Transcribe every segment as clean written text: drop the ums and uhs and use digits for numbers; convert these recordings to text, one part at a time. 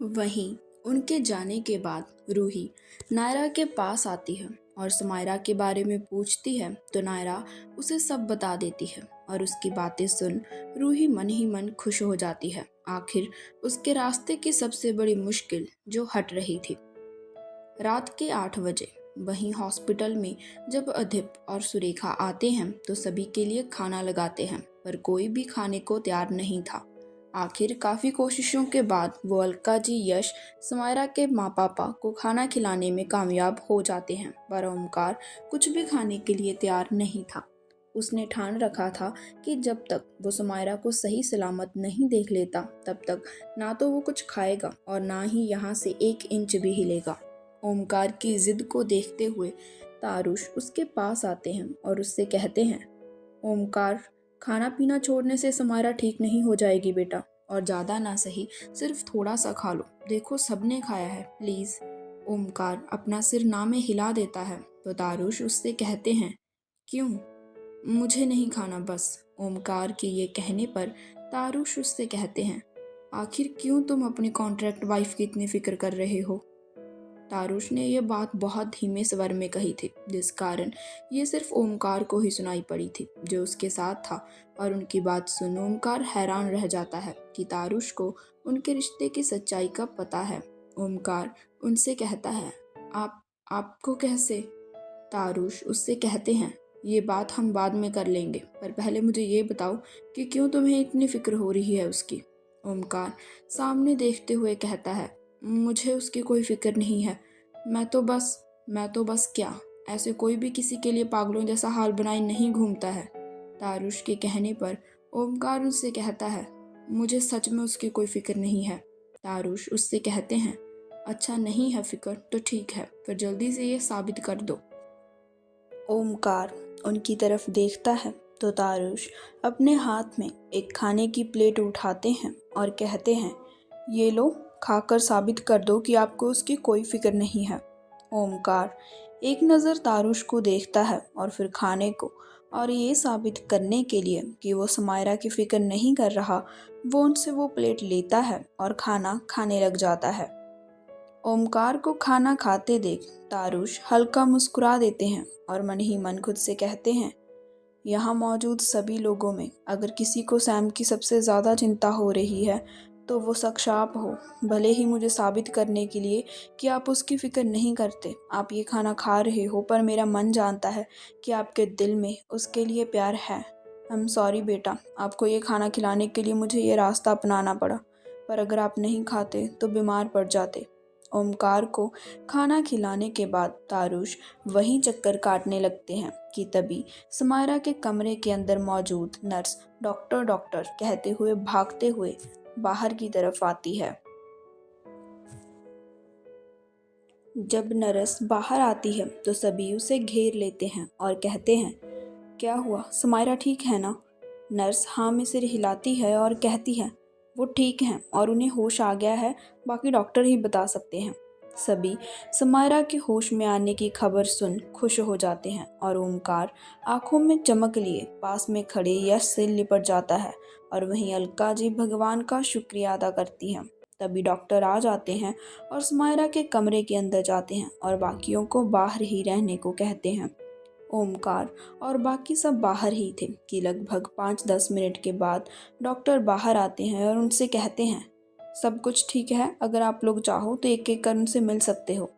वहीं उनके जाने के बाद रूही नायरा के पास आती है और समायरा के बारे में पूछती है तो नायरा उसे सब बता देती है और उसकी बातें सुन रूही मन ही मन खुश हो जाती है। आखिर उसके रास्ते की सबसे बड़ी मुश्किल जो हट रही थी। रात के 8 बजे वहीं हॉस्पिटल में जब अदिप और सुरेखा आते हैं तो सभी के लिए खाना लगाते हैं, पर कोई भी खाने को तैयार नहीं था। आखिर काफी कोशिशों के बाद वो अलका जी, यश, समायरा के माँ पापा को खाना खिलाने में कामयाब हो जाते हैं, पर ओमकार कुछ भी खाने के लिए तैयार नहीं था। उसने ठान रखा था कि जब तक वो समायरा को सही सलामत नहीं देख लेता तब तक ना तो वो कुछ खाएगा और ना ही यहाँ से 1 इंच भी हिलेगा। ओमकार की जिद को देखते हुए तारुश उसके पास आते हैं और उससे कहते हैं, ओमकार, खाना पीना छोड़ने से समारा ठीक नहीं हो जाएगी बेटा, और ज़्यादा ना सही सिर्फ थोड़ा सा खा लो, देखो सबने खाया है, प्लीज़। ओमकार अपना सिर ना में हिला देता है तो तारुश उससे कहते हैं, क्यों, मुझे नहीं खाना बस। ओमकार के ये कहने पर तारुश उससे कहते हैं, आखिर क्यों तुम अपनी कॉन्ट्रैक्ट वाइफ की इतनी फिक्र कर रहे हो। तारुश ने यह बात बहुत धीमे स्वर में कही थी, जिस कारण ये सिर्फ ओमकार को ही सुनाई पड़ी थी जो उसके साथ था, और उनकी बात सुन ओमकार हैरान रह जाता है कि तारुश को उनके रिश्ते की सच्चाई का पता है। ओमकार उनसे कहता है, आपको कैसे। तारुश उससे कहते हैं, ये बात हम बाद में कर लेंगे, पर पहले मुझे ये बताओ कि क्यों तुम्हें इतनी फिक्र हो रही है उसकी। ओमकार सामने देखते हुए कहता है, मुझे उसकी कोई फिक्र नहीं है, मैं तो बस क्या, ऐसे कोई भी किसी के लिए पागलों जैसा हाल बनाए नहीं घूमता है। तारुश के कहने पर ओमकार उससे कहता है, मुझे सच में उसकी कोई फिक्र नहीं है। तारुश उससे कहते हैं, अच्छा नहीं है फिक्र तो ठीक है, फिर जल्दी से ये साबित कर दो। ओमकार उनकी तरफ देखता है तो तारुश अपने हाथ में एक खाने की प्लेट उठाते हैं और कहते हैं, ये लो, खाकर साबित कर दो कि आपको उसकी कोई फिक्र नहीं है। ओमकार एक नज़र तारुश को देखता है और फिर खाने को, और ये साबित करने के लिए कि वो समायरा की फिक्र नहीं कर रहा, वो उनसे वो प्लेट लेता है और खाना खाने लग जाता है। ओमकार को खाना खाते देख तारुश हल्का मुस्कुरा देते हैं और मन ही मन खुद से कहते हैं, यहाँ मौजूद सभी लोगों में अगर किसी को सैम की सबसे ज़्यादा चिंता हो रही है तो वो शख्स आप हो। भले ही मुझे साबित करने के लिए कि आप उसकी फ़िक्र नहीं करते आप ये खाना खा रहे हो, पर मेरा मन जानता है कि आपके दिल में उसके लिए प्यार है। आई एम सॉरी बेटा, आपको ये खाना खिलाने के लिए मुझे ये रास्ता अपनाना पड़ा, पर अगर आप नहीं खाते तो बीमार पड़ जाते। ओमकार को खाना खिलाने के बाद तारुश वहीं चक्कर काटने लगते हैं कि तभी समायरा के कमरे के अंदर मौजूद नर्स डॉक्टर डॉक्टर कहते हुए भागते हुए बाहर की तरफ आती है। जब नर्स बाहर आती है तो सभी उसे घेर लेते हैं और कहते हैं, क्या हुआ, समायरा ठीक है ना। नर्स हाँ में सिर हिलाती है और कहती है, वो ठीक हैं और उन्हें होश आ गया है, बाकी डॉक्टर ही बता सकते हैं। सभी समायरा के होश में आने की खबर सुन खुश हो जाते हैं और ओमकार आंखों में चमक लिए पास में खड़े यश से लिपट जाता है, और वहीं अलका जी भगवान का शुक्रिया अदा करती हैं। तभी डॉक्टर आ जाते हैं और समायरा के कमरे के अंदर जाते हैं और बाकियों को बाहर ही रहने को कहते हैं। ओमकार और बाकी सब बाहर ही थे कि लगभग 5-10 मिनट के बाद डॉक्टर बाहर आते हैं और उनसे कहते हैं, सब कुछ ठीक है, अगर आप लोग चाहो तो एक एक कर उनसे मिल सकते हो।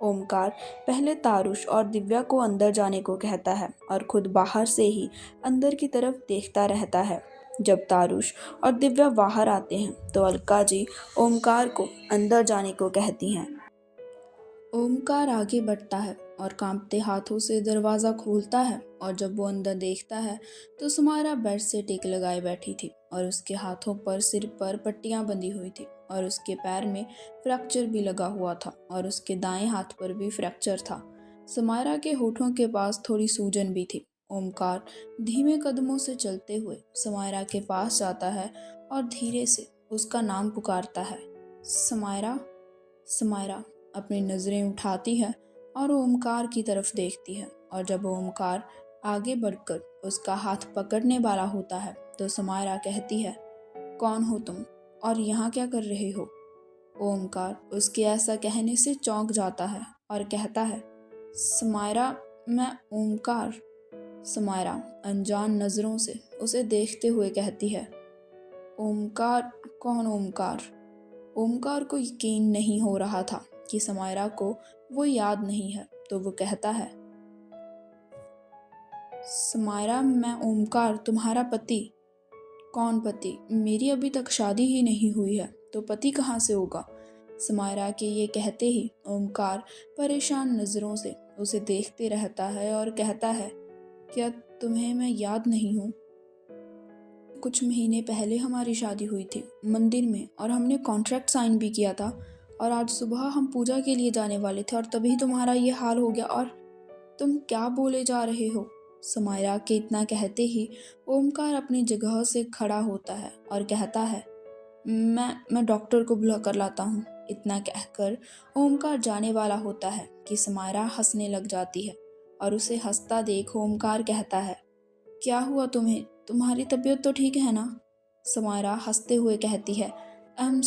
ओमकार पहले तारुश और दिव्या को अंदर जाने को कहता है और खुद बाहर से ही अंदर की तरफ देखता रहता है। जब तारुश और दिव्या बाहर आते हैं तो अलका जी ओमकार को अंदर जाने को कहती हैं। ओमकार आगे बढ़ता है और कांपते हाथों से दरवाज़ा खोलता है, और जब वो अंदर देखता है तो सुमारा बेड से टेक लगाए बैठी थी और उसके हाथों पर सिर पर पट्टियां बंधी हुई थी और उसके पैर में फ्रैक्चर भी लगा हुआ था और उसके दाएं हाथ पर भी फ्रैक्चर था। सुमारा के होठों के पास थोड़ी सूजन भी थी। ओमकार धीमे कदमों से चलते हुए समायरा के पास जाता है और धीरे से उसका नाम पुकारता है, समायरा। समायरा अपनी नज़रें उठाती है और ओमकार की तरफ देखती है, और जब ओमकार आगे बढ़कर उसका हाथ पकड़ने वाला होता है तो समायरा कहती है, कौन हो तुम और यहाँ क्या कर रहे हो। ओमकार उसके ऐसा कहने से चौंक जाता है और कहता है, समायरा, मैं ओमकार। समायरा अनजान नजरों से उसे देखते हुए कहती है, ओमकार? कौन ओमकार? ओमकार को यकीन नहीं हो रहा था कि समायरा को वो याद नहीं है, तो वो कहता है, समायरा, मैं ओमकार, तुम्हारा पति। कौन पति? मेरी अभी तक शादी ही नहीं हुई है, तो पति कहाँ से होगा? समायरा के ये कहते ही ओमकार परेशान नज़रों से उसे देखते रहता है और कहता है, क्या तुम्हें मैं याद नहीं हूँ? कुछ महीने पहले हमारी शादी हुई थी मंदिर में, और हमने कॉन्ट्रैक्ट साइन भी किया था, और आज सुबह हम पूजा के लिए जाने वाले थे और तभी तुम्हारा ये हाल हो गया। और तुम क्या बोले जा रहे हो? समायरा के इतना कहते ही ओमकार अपनी जगह से खड़ा होता है और कहता है, मैं डॉक्टर को बुला कर लाता हूँ। इतना कहकर ओमकार जाने वाला होता है कि समायरा हंसने लग जाती है, और उसे हंसता देख ओमकार कहता है, क्या हुआ तुम्हें? तुम्हारी तबीयत तो ठीक है ना? समायरा हंसते हुए कहती है, आई एम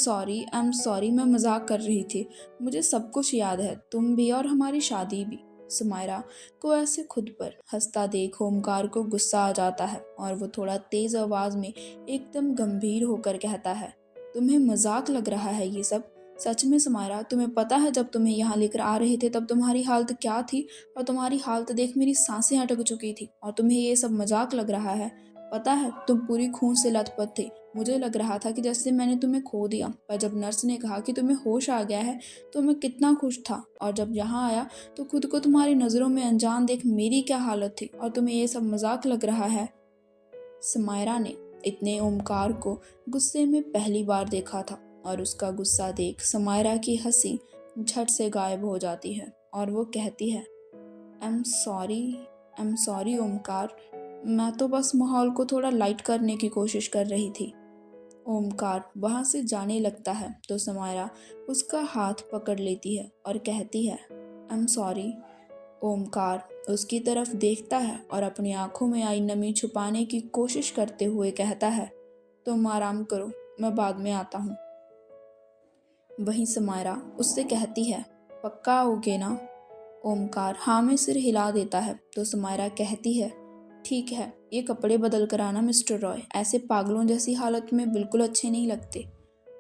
सॉरी, मैं मजाक कर रही थी। मुझे सब कुछ याद है, तुम भी और हमारी शादी भी। समायरा को ऐसे खुद पर हंसता देख ओमकार को गुस्सा आ जाता है, और वो थोड़ा तेज आवाज में एकदम गंभीर होकर कहता है, तुम्हें मजाक लग रहा है ये सब? सच में समायरा, तुम्हें पता है जब तुम्हें यहाँ लेकर आ रहे थे तब तुम्हारी हालत क्या थी? और तुम्हारी हालत देख मेरी सांसें अटक चुकी थी, और तुम्हें ये सब मजाक लग रहा है? पता है, तुम पूरी खून से लथपथ थे। मुझे लग रहा था कि जैसे मैंने तुम्हें खो दिया, पर जब नर्स ने कहा कि तुम्हें होश आ गया है तो मैं कितना खुश था, और जब यहाँ आया तो खुद को तुम्हारी नज़रों में अनजान देख मेरी क्या हालत थी, और तुम्हें ये सब मजाक लग रहा है? समायरा ने इतने ओमकार को गुस्से में पहली बार देखा था, और उसका गुस्सा देख समायरा की हंसी झट से गायब हो जाती है, और वो कहती है, आई एम सॉरी ओमकार, मैं तो बस माहौल को थोड़ा लाइट करने की कोशिश कर रही थी। ओमकार वहां से जाने लगता है तो समायरा उसका हाथ पकड़ लेती है और कहती है, आई एम सॉरी। ओमकार उसकी तरफ देखता है और अपनी आंखों में आई नमी छुपाने की कोशिश करते हुए कहता है, तुम आराम करो, मैं बाद में आता हूँ। वहीं समायरा उससे कहती है, पक्का आओगे ना? ओमकार हाँ में सिर हिला देता है तो समायरा कहती है, ठीक है, ये कपड़े बदल कर आना मिस्टर रॉय, ऐसे पागलों जैसी हालत में बिल्कुल अच्छे नहीं लगते।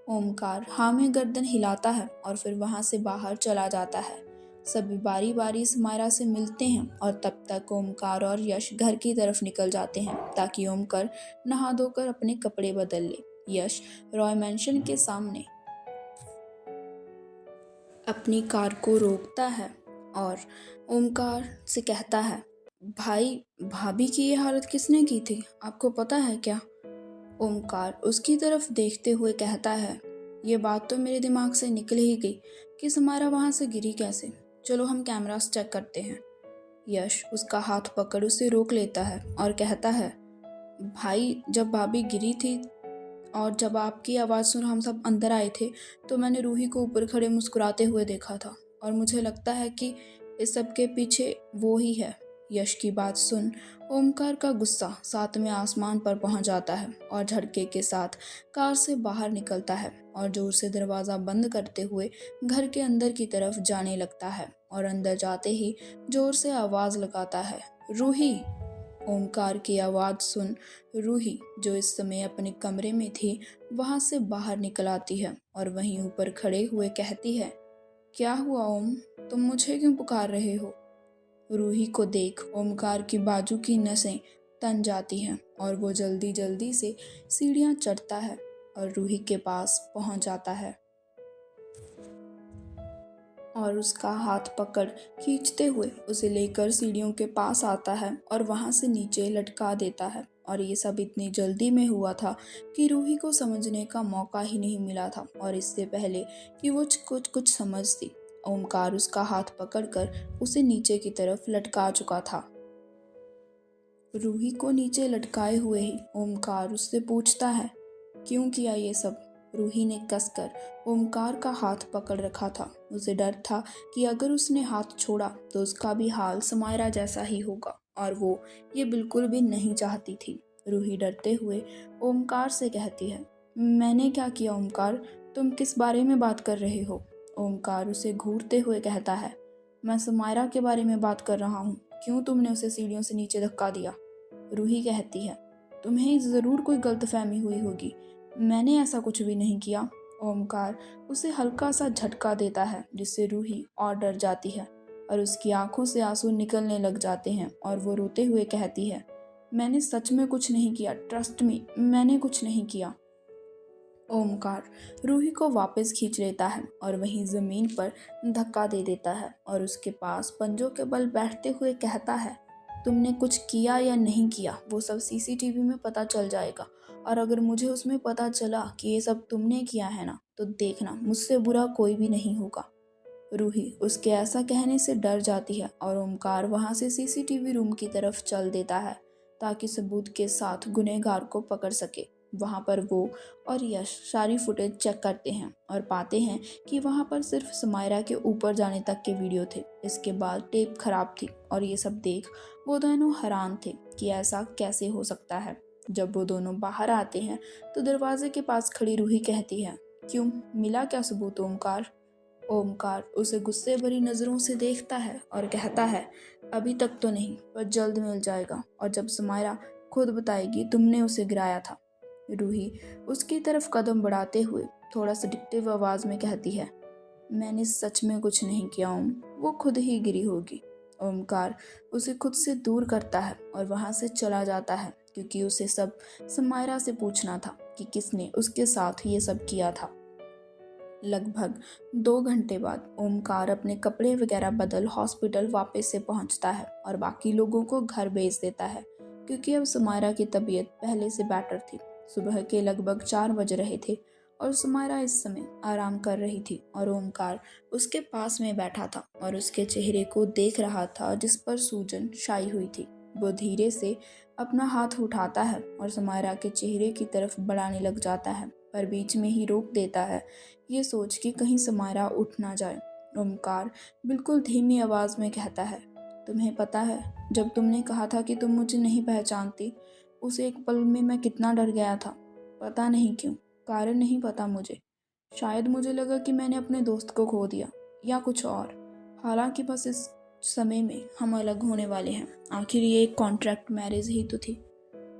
ओमकार हाँ में गर्दन हिलाता है और फिर वहां से बाहर चला जाता है। सभी बारी बारी समायरा से मिलते हैं, और तब तक ओमकार और यश घर की तरफ निकल जाते हैं ताकि ओमकार नहा धोकर अपने कपड़े बदल ले। यश रॉय मैंशन के सामने अपनी कार को रोकता है और ओमकार से कहता है, भाई, भाभी की ये हालत किसने की थी, आपको पता है क्या? ओमकार उसकी तरफ देखते हुए कहता है, ये बात तो मेरे दिमाग से निकल ही गई कि समारा वहां से गिरी कैसे। चलो हम कैमरास चेक करते हैं। यश उसका हाथ पकड़ उसे रोक लेता है और कहता है, भाई, जब भाभी गिरी थी और जब आपकी आवाज़ सुन हम सब अंदर आए थे, तो मैंने रूही को ऊपर खड़े मुस्कुराते हुए देखा था, और मुझे लगता है कि इस सब के पीछे वो ही है। यश की बात सुन ओमकार का गुस्सा सातवें आसमान पर पहुंच जाता है और झटके के साथ कार से बाहर निकलता है और जोर से दरवाज़ा बंद करते हुए घर के अंदर की तरफ जाने लगता है, और अंदर जाते ही जोर से आवाज़ लगाता है, रूही। ओमकार की आवाज़ सुन रूही, जो इस समय अपने कमरे में थी, वहां से बाहर निकल आती है और वहीं ऊपर खड़े हुए कहती है, क्या हुआ ओम, तुम मुझे क्यों पुकार रहे हो? रूही को देख ओमकार की बाजू की नसें तन जाती हैं और वो जल्दी जल्दी से सीढ़ियां चढ़ता है और रूही के पास पहुंच जाता है और उसका हाथ पकड़ खींचते हुए उसे लेकर सीढ़ियों के पास आता है और वहां से नीचे लटका देता है। और ये सब इतनी जल्दी में हुआ था कि रूही को समझने का मौका ही नहीं मिला था, और इससे पहले कि वो कुछ समझती, ओमकार उसका हाथ पकड़कर उसे नीचे की तरफ लटका चुका था। रूही को नीचे लटकाए हुए ही ओमकार उससे पूछता है, क्यों किया ये सब? रूही ने कसकर ओमकार का हाथ पकड़ रखा था। उसे डर था कि अगर उसने हाथ छोड़ा तो उसका भी हाल समायरा जैसा ही होगा, और वो ये बिल्कुल भी नहीं चाहती थी। रूही डरते हुए ओमकार से कहती है, मैंने क्या किया ओमकार? तुम किस बारे में बात कर रहे हो? ओमकार उसे घूरते हुए कहता है। मैं सुमायरा के बारे में बात कर रहा हूँ। क्यों तुमने उसे सीढ़ियों से नीचे धक्का दिया? रूही कहती है। तुम्हें ज़रूर कोई गलतफहमी हुई होगी। मैंने ऐसा कुछ भी नहीं किया। ओमकार उसे हल्का सा झटका देता है जिससे रूही और डर जाती है और उसकी आंखों से आंसू निकलने लग जाते हैं और वो रोते हुए कहती है, मैंने सच में कुछ नहीं किया, ट्रस्ट मी, मैंने कुछ नहीं किया। ओमकार रूही को वापस खींच लेता है और वहीं जमीन पर धक्का दे देता है और उसके पास पंजों के बल बैठते हुए कहता है, तुमने कुछ किया या नहीं किया वो सब सीसीटीवी में पता चल जाएगा, और अगर मुझे उसमें पता चला कि ये सब तुमने किया है ना, तो देखना मुझसे बुरा कोई भी नहीं होगा। रूही उसके ऐसा कहने से डर जाती है और ओमकार वहां से सीसीटीवी रूम की तरफ चल देता है ताकि सबूत के साथ गुनहगार को पकड़ सके। वहां पर वो और यश सारी फुटेज चेक करते हैं और पाते हैं कि वहां पर सिर्फ सुमायरा के ऊपर जाने तक के वीडियो थे। इसके बाद टेप खराब थी और ये सब देख वो दोनों हैरान थे कि ऐसा कैसे हो सकता है। जब वो दोनों बाहर आते हैं तो दरवाजे के पास खड़ी रूही कहती है, क्यों, मिला क्या सबूत ओमकार? ओमकार उसे गुस्से भरी नज़रों से देखता है और कहता है, अभी तक तो नहीं, पर जल्द मिल जाएगा, और जब सुमायरा खुद बताएगी तुमने उसे गिराया था। रूही उसकी तरफ कदम बढ़ाते हुए थोड़ा सडिक्टिव आवाज़ में कहती है, मैंने सच में कुछ नहीं किया ओम, वो खुद ही गिरी होगी। ओमकार उसे खुद से दूर करता है और वहाँ से चला जाता है क्योंकि उसे सब सुमायरा से पूछना था कि किसने उसके साथ ये सब किया था। लगभग 2 घंटे बाद ओमकार अपने कपड़े वगैरह बदल हॉस्पिटल वापस से पहुंचता है और बाकी लोगों को घर भेज देता है क्योंकि अब सुमायरा की तबीयत पहले से बेटर थी। सुबह के लगभग 4 बज रहे थे और सुमायरा इस समय आराम कर रही थी और ओमकार उसके पास में बैठा था और उसके चेहरे को देख रहा था जिस पर सूजन छाई हुई थी। वो धीरे से अपना हाथ उठाता है और सुमायरा के चेहरे की तरफ बढ़ाने लग जाता है, पर बीच में ही रोक देता है, ये सोच कि कहीं सुमायरा उठ ना जाए। ओमकार बिल्कुल धीमी आवाज़ में कहता है, तुम्हें पता है, जब तुमने कहा था कि तुम मुझे नहीं पहचानती, उस एक पल में मैं कितना डर गया था। पता नहीं क्यों, कारण नहीं पता मुझे। शायद मुझे लगा कि मैंने अपने दोस्त को खो दिया या कुछ और। हालांकि बस इस समय में हम अलग होने वाले हैं। आखिर ये एक कॉन्ट्रैक्ट मैरिज ही तो थी,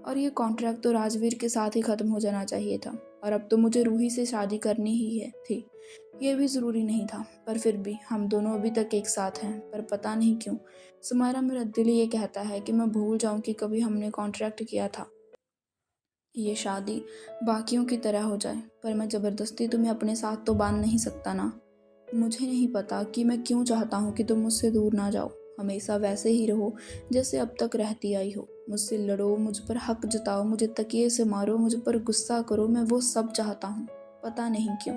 और ये कॉन्ट्रैक्ट तो राजवीर के साथ ही ख़त्म हो जाना चाहिए था, और अब तो मुझे रूही से शादी करनी ही है थी। ये भी ज़रूरी नहीं था, पर फिर भी हम दोनों अभी तक एक साथ हैं। पर पता नहीं क्यों सुमायरा, मेरा दिल ये कहता है कि मैं भूल जाऊं कि कभी हमने कॉन्ट्रैक्ट किया था। ये शादी बाकियों की तरह हो जाए, पर मैं ज़बरदस्ती तुम्हें अपने साथ तो बांध नहीं सकता ना। मुझे नहीं पता कि मैं क्यों चाहता हूँ कि तुम मुझसे दूर ना जाओ। हमेशा वैसे ही रहो जैसे अब तक रहती आई हो। मुझसे लड़ो, मुझ पर हक जताओ, मुझे तकिए से मारो, मुझ पर गुस्सा करो, मैं वो सब चाहता हूँ। पता नहीं क्यों।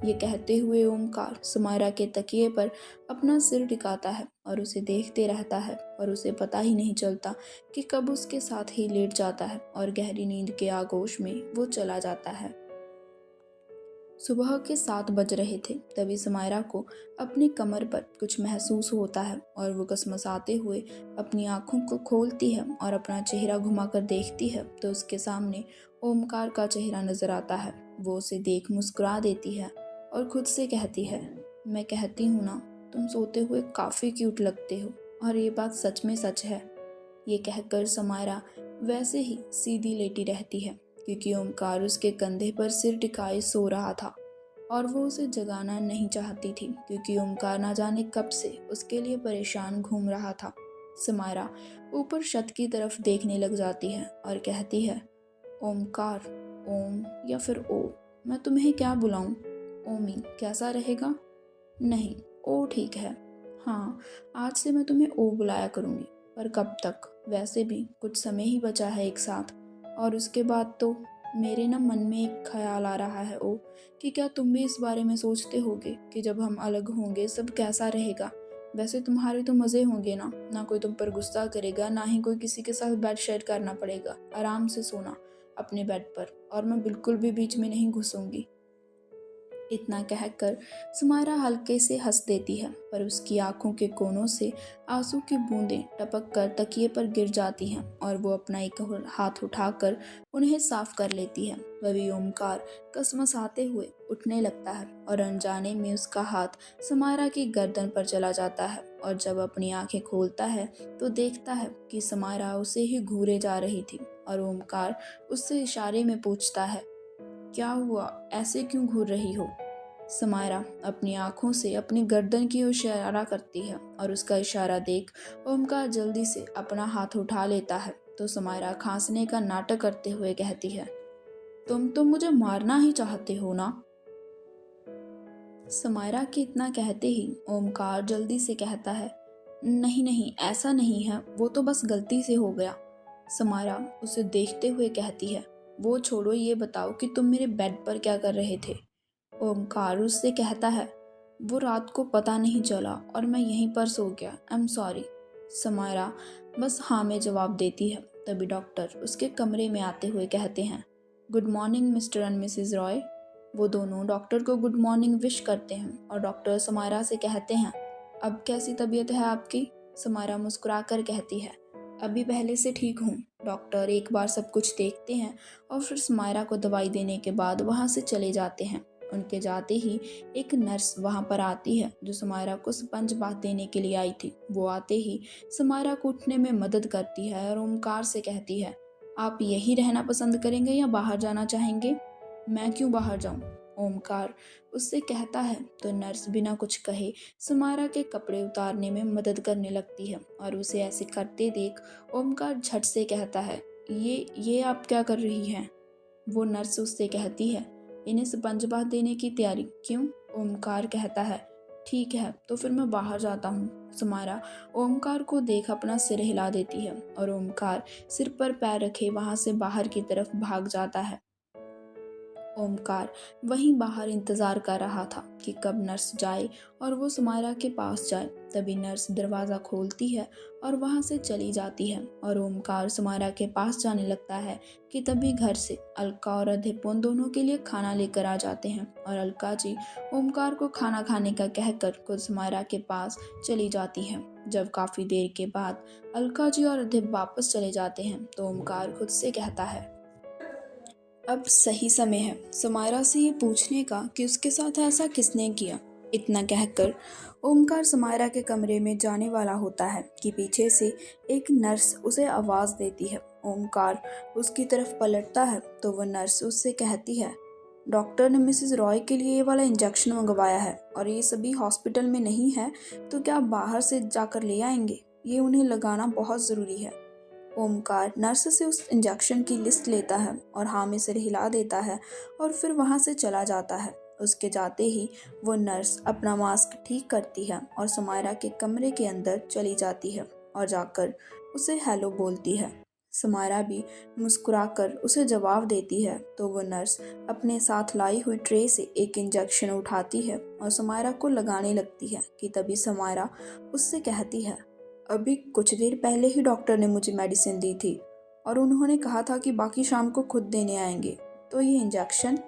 ये कहते हुए ओमकार सुमायरा के तकिए पर अपना सिर टिकाता है और उसे देखते रहता है, और उसे पता ही नहीं चलता कि कब उसके साथ ही लेट जाता है और गहरी नींद के आगोश में वो चला जाता है। सुबह के 7 बज रहे थे तभी सुमायरा को अपनी कमर पर कुछ महसूस होता है और वो कसमसाते हुए अपनी आंखों को खोलती है और अपना चेहरा घुमाकर देखती है तो उसके सामने ओमकार का चेहरा नजर आता है। वो उसे देख मुस्कुरा देती है और खुद से कहती है, मैं कहती हूँ ना, तुम सोते हुए काफ़ी क्यूट लगते हो, और ये बात सच में सच है। ये कहकर समायरा वैसे ही सीधी लेटी रहती है क्योंकि ओमकार उसके कंधे पर सिर टिकाए सो रहा था और वो उसे जगाना नहीं चाहती थी क्योंकि ओमकार ना जाने कब से उसके लिए परेशान घूम रहा था। समायरा ऊपर छत की तरफ देखने लग जाती है और कहती है, ओमकार, ओम या फिर ओ, मैं तुम्हें क्या बुलाऊं? ओमी कैसा रहेगा? नहीं, ओ ठीक है। हाँ, आज से मैं तुम्हें ओ बुलाया करूँगी, पर कब तक? वैसे भी कुछ समय ही बचा है एक साथ, और उसके बाद तो मेरे ना मन में एक ख्याल आ रहा है ओ, कि क्या तुम भी इस बारे में सोचते होगे कि जब हम अलग होंगे सब कैसा रहेगा? वैसे तुम्हारे तो मज़े होंगे ना, ना कोई तुम पर गुस्सा करेगा, ना ही कोई किसी के साथ बेड शेयर करना पड़ेगा। आराम से सोना अपने बेड पर, और मैं बिल्कुल भी बीच में नहीं घुसूंगी। इतना कहकर सुमायरा हल्के से हंस देती है, पर उसकी आंखों के कोनों से आंसू की बूंदें टपक कर तकिए पर गिर जाती हैं और वो अपना एक हाथ उठाकर उन्हें साफ कर लेती है। तभी ओमकार कसमसाते हुए उठने लगता है और अनजाने में उसका हाथ सुमायरा की गर्दन पर चला जाता है और जब अपनी आंखें खोलता है तो देखता है कि सुमायरा उसे ही घूरे जा रही थी और ओमकार उससे इशारे में पूछता है, क्या हुआ, ऐसे क्यों घूर रही हो? समायरा अपनी आंखों से अपनी गर्दन की ओर इशारा करती है और उसका इशारा देख ओमकार जल्दी से अपना हाथ उठा लेता है तो समायरा खांसने का नाटक करते हुए कहती है, तुम तो मुझे मारना ही चाहते हो ना? समायरा के इतना कहते ही ओमकार जल्दी से कहता है, नहीं नहीं ऐसा नहीं है, वो तो बस गलती से हो गया। समायरा उसे देखते हुए कहती है, वो छोड़ो, ये बताओ कि तुम मेरे बेड पर क्या कर रहे थे? ओमकार उससे कहता है, वो रात को पता नहीं चला और मैं यहीं पर सो गया, आई एम सॉरी। समायरा बस हाँ में जवाब देती है। तभी डॉक्टर उसके कमरे में आते हुए कहते हैं, good morning mister and Mrs Roy. वो दोनों डॉक्टर को गुड मॉर्निंग विश करते हैं और डॉक्टर समायरा से कहते हैं, अब कैसी तबीयत है आपकी? समायरा मुस्कुरा कर कहती है, अभी पहले से ठीक हूँ। डॉक्टर एक बार सब कुछ देखते हैं और फिर समायरा को दवाई देने के बाद वहाँ से चले जाते हैं। उनके जाते ही एक नर्स वहाँ पर आती है जो समायरा को स्पंज बाथ देने के लिए आई थी। वो आते ही समायरा को उठने में मदद करती है और ओमकार से कहती है, आप यहीं रहना पसंद करेंगे या बाहर जाना चाहेंगे? मैं क्यों बाहर जाऊं? ओमकार उससे कहता है तो नर्स बिना कुछ कहे समायरा के कपड़े उतारने में मदद करने लगती है और उसे ऐसे करते देख ओमकार झट से कहता है, ये आप क्या कर रही हैं? वो नर्स उससे कहती है, इन्हें स्पंज बाथ देने की तैयारी। क्यों? ओमकार कहता है, ठीक है तो फिर मैं बाहर जाता हूँ। समायरा ओमकार को देख अपना सिर हिला देती है और ओमकार सिर पर पैर रखे वहां से बाहर की तरफ भाग जाता है। ओमकार वहीं बाहर इंतजार कर रहा था कि कब नर्स जाए और वो सुमायरा के पास जाए। तभी नर्स दरवाज़ा खोलती है और वहां से चली जाती है और ओमकार सुमायरा के पास जाने लगता है कि तभी घर से अलका और अध्यप उन दोनों के लिए खाना लेकर आ जाते हैं और अलका जी ओमकार को खाना खाने का कहकर खुद सुमायरा के पास चली जाती हैं। जब काफ़ी देर के बाद अलका जी और अध्यप वापस चले जाते हैं तो ओमकार खुद से कहता है, अब सही समय है समायरा से ये पूछने का कि उसके साथ ऐसा किसने किया। इतना कहकर ओमकार समायरा के कमरे में जाने वाला होता है कि पीछे से एक नर्स उसे आवाज़ देती है। ओमकार उसकी तरफ पलटता है तो वह नर्स उससे कहती है, डॉक्टर ने मिसेस रॉय के लिए ये वाला इंजेक्शन मंगवाया है और ये सभी हॉस्पिटल में नहीं है, तो क्या आप बाहर से जाकर ले आएंगे? ये उन्हें लगाना बहुत ज़रूरी है। ओमकार नर्स से उस इंजेक्शन की लिस्ट लेता है और हाँ में सिर हिला देता है और फिर वहाँ से चला जाता है। उसके जाते ही वो नर्स अपना मास्क ठीक करती है और समायरा के कमरे के अंदर चली जाती है और जाकर उसे हेलो बोलती है। समायरा भी मुस्कुराकर उसे जवाब देती है तो वो नर्स अपने साथ लाई हुई ट्रे से एक इंजेक्शन उठाती है और समायरा को लगाने लगती है कि तभी समायरा उससे कहती है, अभी कुछ देर पहले ही डॉक्टर ने मुझे मेडिसिन दी थी और उन्होंने कहा था कि बाकी शाम को खुद देने आएंगे, तो ये इंजेक्शन?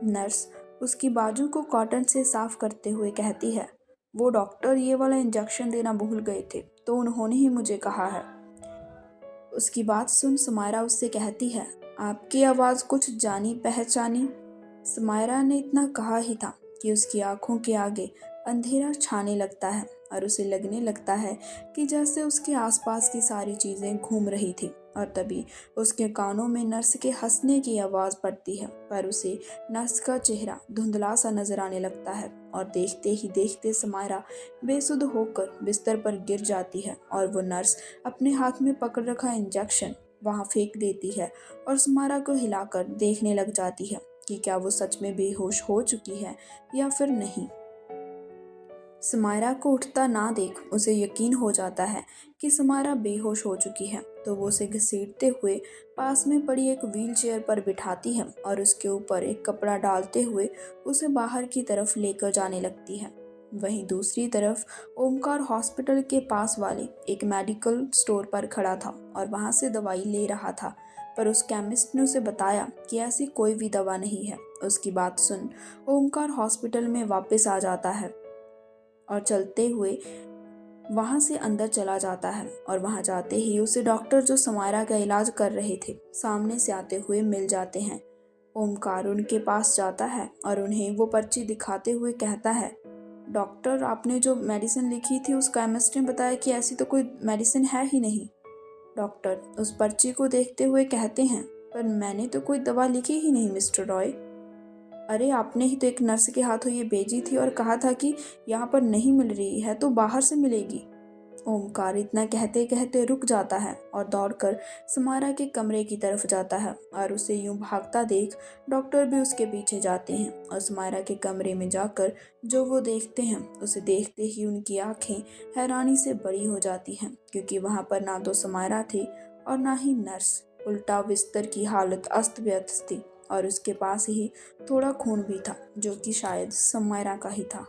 नर्स उसकी बाजू को कॉटन से साफ करते हुए कहती है, वो डॉक्टर ये वाला इंजेक्शन देना भूल गए थे तो उन्होंने ही मुझे कहा है। उसकी बात सुन समायरा उससे कहती है, आपकी आवाज़ कुछ जानी पहचानी। समायरा ने इतना कहा ही था कि उसकी आंखों के आगे अंधेरा छाने लगता है और उसे लगने लगता है कि जैसे उसके आसपास की सारी चीज़ें घूम रही थी। और तभी उसके कानों में नर्स के हंसने की आवाज़ पड़ती है, पर उसे नर्स का चेहरा धुंधला सा नजर आने लगता है और देखते ही देखते समायरा बेसुध होकर बिस्तर पर गिर जाती है और वो नर्स अपने हाथ में पकड़ रखा इंजेक्शन वहाँ फेंक देती है और समायरा को हिलाकर देखने लग जाती है कि क्या वो सच में बेहोश हो चुकी है या फिर नहीं। समायरा को उठता ना देख उसे यकीन हो जाता है कि समायरा बेहोश हो चुकी है, तो वो उसे घसीटते हुए पास में पड़ी एक व्हीलचेयर पर बिठाती है और उसके ऊपर एक कपड़ा डालते हुए उसे बाहर की तरफ लेकर जाने लगती है। वहीं दूसरी तरफ ओमकार हॉस्पिटल के पास वाले एक मेडिकल स्टोर पर खड़ा था और वहां से दवाई ले रहा था। पर उस केमिस्ट ने उसे बताया कि ऐसी कोई भी दवा नहीं है। उसकी बात सुन ओमकार हॉस्पिटल में वापस आ जाता है और चलते हुए वहां से अंदर चला जाता है। और वहां जाते ही उसे डॉक्टर जो समायरा का इलाज कर रहे थे सामने से आते हुए मिल जाते हैं। ओमकार उनके पास जाता है और उन्हें वो पर्ची दिखाते हुए कहता है, डॉक्टर आपने जो मेडिसिन लिखी थी उस केमिस्ट ने बताया कि ऐसी तो कोई मेडिसिन है ही नहीं। डॉक्टर उस पर्ची को देखते हुए कहते हैं, पर मैंने तो कोई दवा लिखी ही नहीं मिस्टर रॉय। अरे आपने ही तो एक नर्स के हाथों ये भेजी थी और कहा था कि यहाँ पर नहीं मिल रही है तो बाहर से मिलेगी। ओमकार इतना कहते कहते रुक जाता है और दौड़कर समारा के कमरे की तरफ जाता है और उसे यूं भागता देख डॉक्टर भी उसके पीछे जाते हैं। और समारा के कमरे में जाकर जो वो देखते हैं उसे देखते ही उनकी आंखें हैरानी से बड़ी हो जाती हैं, क्योंकि वहां पर ना तो समारा थी और ना ही नर्स। उल्टा बिस्तर की हालत अस्त व्यस्त थी और उसके पास ही थोड़ा खून भी था, जो कि शायद समारा का ही था।